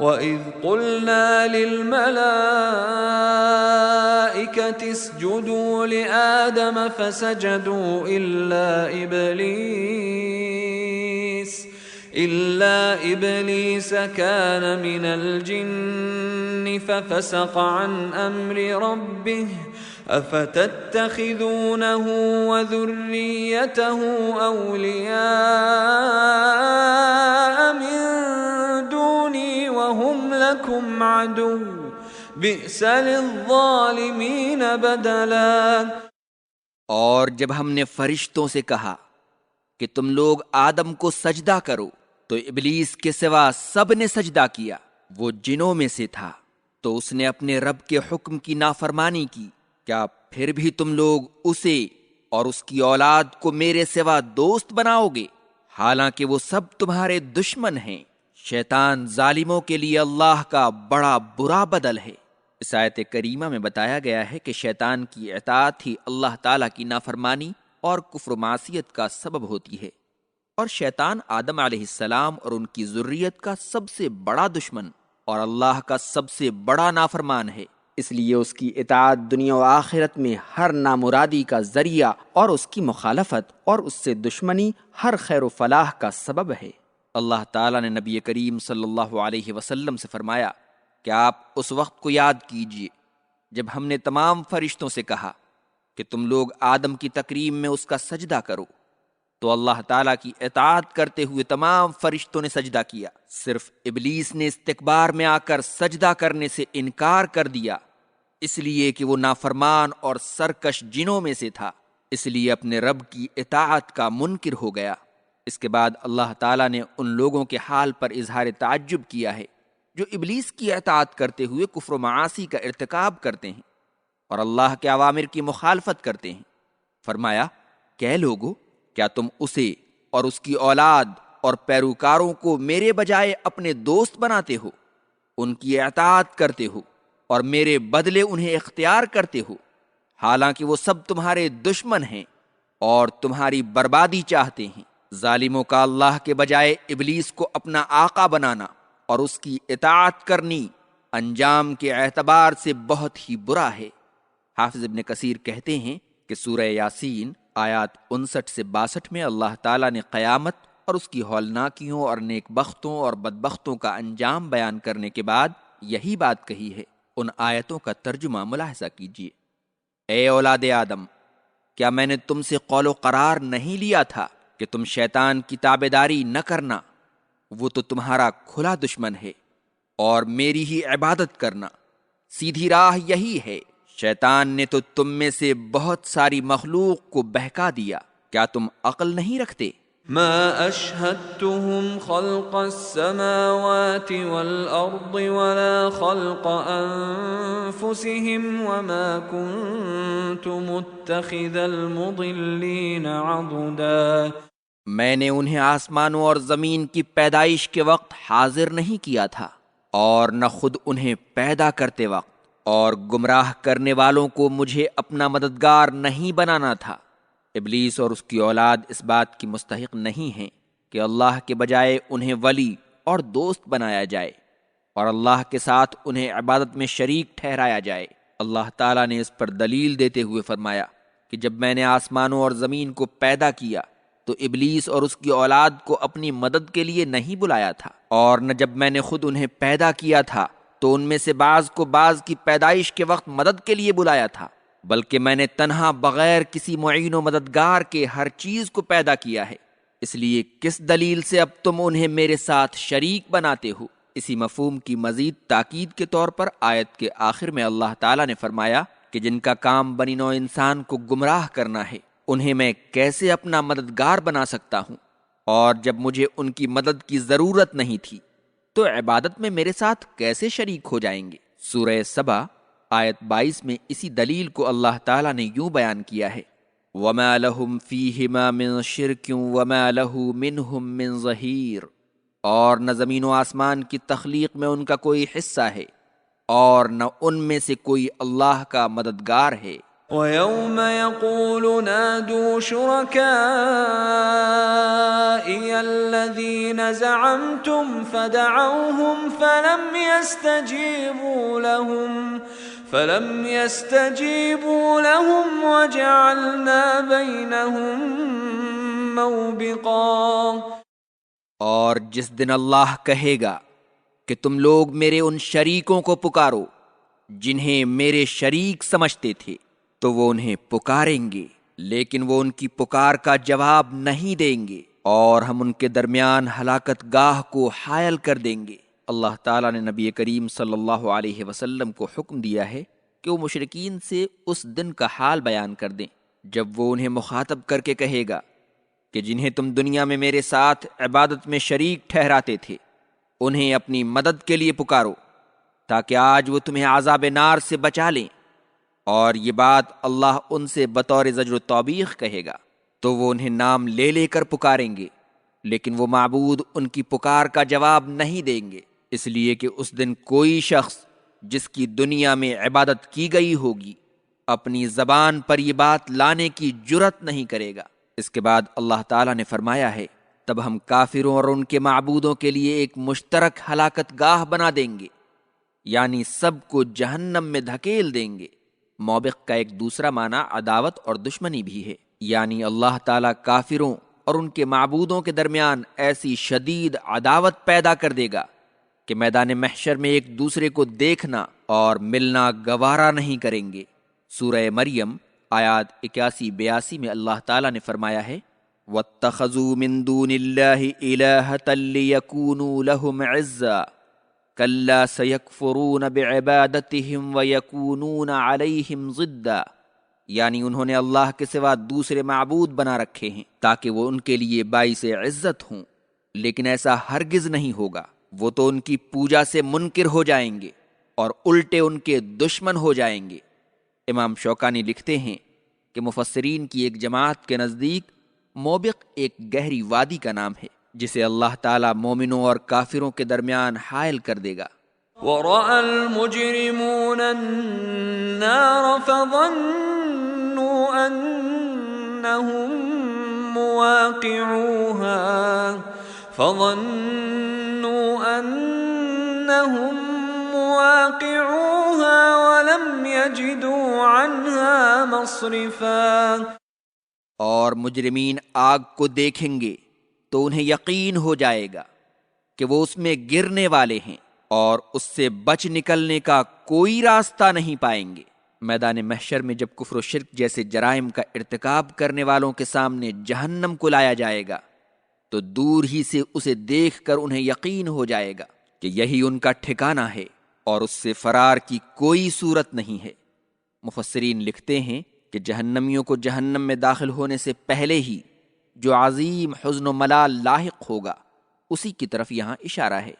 وَإِذْ قُلْنَا لِلْمَلَائِكَةِ اسْجُدُوا لِآدَمَ فَسَجَدُوا إِلَّا إِبْلِيسَ كَانَ مِنَ الْجِنِّ فَفَسَقَ عَنْ أَمْرِ رَبِّهِ أَفَتَتَّخِذُونَهُ وَذُرِّيَّتَهُ أَوْلِيَاءَ مِن دُونِي وَهُمْ لَكُمْ عَدُوٌّ بِئْسَ لِلظَّالِمِينَ بَدَلًا۔ اور جب ہم نے فرشتوں سے کہا کہ تم لوگ آدم کو سجدہ کرو تو ابلیس کے سوا سب نے سجدہ کیا، وہ جنوں میں سے تھا، تو اس نے اپنے رب کے حکم کی نافرمانی کی۔ کیا پھر بھی تم لوگ اسے اور اس کی اولاد کو میرے سوا دوست بناؤ گے، حالانکہ وہ سب تمہارے دشمن ہیں؟ شیطان ظالموں کے لیے اللہ کا بڑا برا بدل ہے۔ اس آیت کریمہ میں بتایا گیا ہے کہ شیطان کی اطاعت ہی اللہ تعالیٰ کی نافرمانی اور کفر و معصیت کا سبب ہوتی ہے، اور شیطان آدم علیہ السلام اور ان کی ذریت کا سب سے بڑا دشمن اور اللہ کا سب سے بڑا نافرمان ہے۔ اس لیے اس کی اطاعت دنیا و آخرت میں ہر نامرادی کا ذریعہ اور اس کی مخالفت اور اس سے دشمنی ہر خیر و فلاح کا سبب ہے۔ اللہ تعالیٰ نے نبی کریم صلی اللہ علیہ وسلم سے فرمایا کہ آپ اس وقت کو یاد کیجئے جب ہم نے تمام فرشتوں سے کہا کہ تم لوگ آدم کی تکریم میں اس کا سجدہ کرو، تو اللہ تعالیٰ کی اطاعت کرتے ہوئے تمام فرشتوں نے سجدہ کیا، صرف ابلیس نے استکبار میں آ کر سجدہ کرنے سے انکار کر دیا، اس لیے کہ وہ نافرمان اور سرکش جنوں میں سے تھا، اس لیے اپنے رب کی اطاعت کا منکر ہو گیا۔ اس کے بعد اللہ تعالیٰ نے ان لوگوں کے حال پر اظہار تعجب کیا ہے جو ابلیس کی اطاعت کرتے ہوئے کفر و معاصی کا ارتکاب کرتے ہیں اور اللہ کے اوامر کی مخالفت کرتے ہیں۔ فرمایا کہ اے لوگو، کیا تم اسے اور اس کی اولاد اور پیروکاروں کو میرے بجائے اپنے دوست بناتے ہو، ان کی اطاعت کرتے ہو اور میرے بدلے انہیں اختیار کرتے ہو، حالانکہ وہ سب تمہارے دشمن ہیں اور تمہاری بربادی چاہتے ہیں۔ ظالموں کا اللہ کے بجائے ابلیس کو اپنا آقا بنانا اور اس کی اطاعت کرنی انجام کے اعتبار سے بہت ہی برا ہے۔ حافظ ابن کثیر کہتے ہیں کہ سورہ یاسین آیات 59 سے 62 میں اللہ تعالیٰ نے قیامت اور اس کی ہولناکیوں اور نیک بختوں اور بدبختوں کا انجام بیان کرنے کے بعد یہی بات کہی ہے۔ ان آیتوں کا ترجمہ ملاحظہ کیجیے۔ اے اولاد آدم، کیا میں نے تم سے قول و قرار نہیں لیا تھا کہ تم شیطان کی تابعداری نہ کرنا؟ وہ تو تمہارا کھلا دشمن ہے، اور میری ہی عبادت کرنا، سیدھی راہ یہی ہے۔ شیطان نے تو تم میں سے بہت ساری مخلوق کو بہکا دیا، کیا تم عقل نہیں رکھتے؟ ما اشهدتهم خلق السماوات والارض ولا خلق انفسهم وما كنت متخذ المضلين عضدا۔ میں نے انہیں آسمانوں اور زمین کی پیدائش کے وقت حاضر نہیں کیا تھا، اور نہ خود انہیں پیدا کرتے وقت، اور گمراہ کرنے والوں کو مجھے اپنا مددگار نہیں بنانا تھا۔ ابلیس اور اس کی اولاد اس بات کی مستحق نہیں ہیں کہ اللہ کے بجائے انہیں ولی اور دوست بنایا جائے اور اللہ کے ساتھ انہیں عبادت میں شریک ٹھہرایا جائے۔ اللہ تعالیٰ نے اس پر دلیل دیتے ہوئے فرمایا کہ جب میں نے آسمانوں اور زمین کو پیدا کیا تو ابلیس اور اس کی اولاد کو اپنی مدد کے لیے نہیں بلایا تھا، اور نہ جب میں نے خود انہیں پیدا کیا تھا تو ان میں سے بعض کو بعض کی پیدائش کے وقت مدد کے لیے بلایا تھا، بلکہ میں نے تنہا بغیر کسی معین و مددگار کے ہر چیز کو پیدا کیا ہے۔ اس لیے کس دلیل سے اب تم انہیں میرے ساتھ شریک بناتے ہو؟ اسی مفہوم کی مزید تاکید کے طور پر آیت کے آخر میں اللہ تعالیٰ نے فرمایا کہ جن کا کام بنی نوع انسان کو گمراہ کرنا ہے، انہیں میں کیسے اپنا مددگار بنا سکتا ہوں؟ اور جب مجھے ان کی مدد کی ضرورت نہیں تھی تو عبادت میں میرے ساتھ کیسے شریک ہو جائیں گے؟ سورہ سبا آیت 22 میں اسی دلیل کو اللہ تعالیٰ نے یوں بیان کیا ہے: وَمَا لَهُمْ فِيهِمَا مِنْ شِرْكٍ وَمَا لَهُ مِنْهُمْ مِنْ ظَهِيرٍ، اور نہ زمین و آسمان کی تخلیق میں ان کا کوئی حصہ ہے، اور نہ ان میں سے کوئی اللہ کا مددگار ہے۔ وَيَوْمَ يَقُولُ نَادُوا شُرَكَائِيَ الَّذِينَ زَعَمْتُمْ فَدَعَوْهُمْ فَلَمْ يَسْتَجِيبُوا لَهُمْ وَجَعَلْنَا بَيْنَهُمْ مَوْبِقًا۔ اور جس دن اللہ کہے گا کہ تم لوگ میرے ان شریکوں کو پکارو جنہیں میرے شریک سمجھتے تھے، تو وہ انہیں پکاریں گے لیکن وہ ان کی پکار کا جواب نہیں دیں گے، اور ہم ان کے درمیان ہلاکت گاہ کو حائل کر دیں گے۔ اللہ تعالیٰ نے نبی کریم صلی اللہ علیہ وسلم کو حکم دیا ہے کہ وہ مشرکین سے اس دن کا حال بیان کر دیں جب وہ انہیں مخاطب کر کے کہے گا کہ جنہیں تم دنیا میں میرے ساتھ عبادت میں شریک ٹھہراتے تھے انہیں اپنی مدد کے لیے پکارو تاکہ آج وہ تمہیں عذاب نار سے بچا لیں، اور یہ بات اللہ ان سے بطور زجر و توبیخ کہے گا، تو وہ انہیں نام لے لے کر پکاریں گے لیکن وہ معبود ان کی پکار کا جواب نہیں دیں گے، اس لیے کہ اس دن کوئی شخص جس کی دنیا میں عبادت کی گئی ہوگی اپنی زبان پر یہ بات لانے کی جرت نہیں کرے گا۔ اس کے بعد اللہ تعالیٰ نے فرمایا ہے تب ہم کافروں اور ان کے معبودوں کے لیے ایک مشترک ہلاکت گاہ بنا دیں گے، یعنی سب کو جہنم میں دھکیل دیں گے۔ موبق کا ایک دوسرا معنی عداوت اور دشمنی بھی ہے، یعنی اللہ تعالیٰ کافروں اور ان کے معبودوں کے درمیان ایسی شدید عداوت پیدا کر دے گا کہ میدان محشر میں ایک دوسرے کو دیکھنا اور ملنا گوارا نہیں کریں گے۔ سورہ مریم آیات 81-82 میں اللہ تعالیٰ نے فرمایا ہے وَاتَّخَذُوا مِن دُونِ اللَّهِ إِلَٰهَةً لِيَكُونُوا لَهُمْ عِزًّا كَلَّا سَيَكْفُرُونَ بِعِبَادَتِهِمْ وَيَكُونُونَ عَلَيْهِمْ ضِدًّا، یعنی انہوں نے اللہ کے سوا دوسرے معبود بنا رکھے ہیں تاکہ وہ ان کے لیے باعث عزت ہوں، لیکن ایسا ہرگز نہیں ہوگا، وہ تو ان کی پوجا سے منکر ہو جائیں گے اور الٹے ان کے دشمن ہو جائیں گے۔ امام شوکانی لکھتے ہیں کہ مفسرین کی ایک جماعت کے نزدیک موبق ایک گہری وادی کا نام ہے جسے اللہ تعالیٰ مومنوں اور کافروں کے درمیان حائل کر دے گا۔ وَرَأَى الْمُجْرِمُونَ النَّارَ فَظَنُّوا أَنَّهُمْ مواقعوها ولم يجدوا عنها مصرفا۔ اور مجرمین آگ کو دیکھیں گے تو انہیں یقین ہو جائے گا کہ وہ اس میں گرنے والے ہیں اور اس سے بچ نکلنے کا کوئی راستہ نہیں پائیں گے۔ میدان محشر میں جب کفر و شرک جیسے جرائم کا ارتکاب کرنے والوں کے سامنے جہنم کو لایا جائے گا تو دور ہی سے اسے دیکھ کر انہیں یقین ہو جائے گا کہ یہی ان کا ٹھکانہ ہے اور اس سے فرار کی کوئی صورت نہیں ہے۔ مفسرین لکھتے ہیں کہ جہنمیوں کو جہنم میں داخل ہونے سے پہلے ہی جو عظیم حزن و ملال لاحق ہوگا اسی کی طرف یہاں اشارہ ہے۔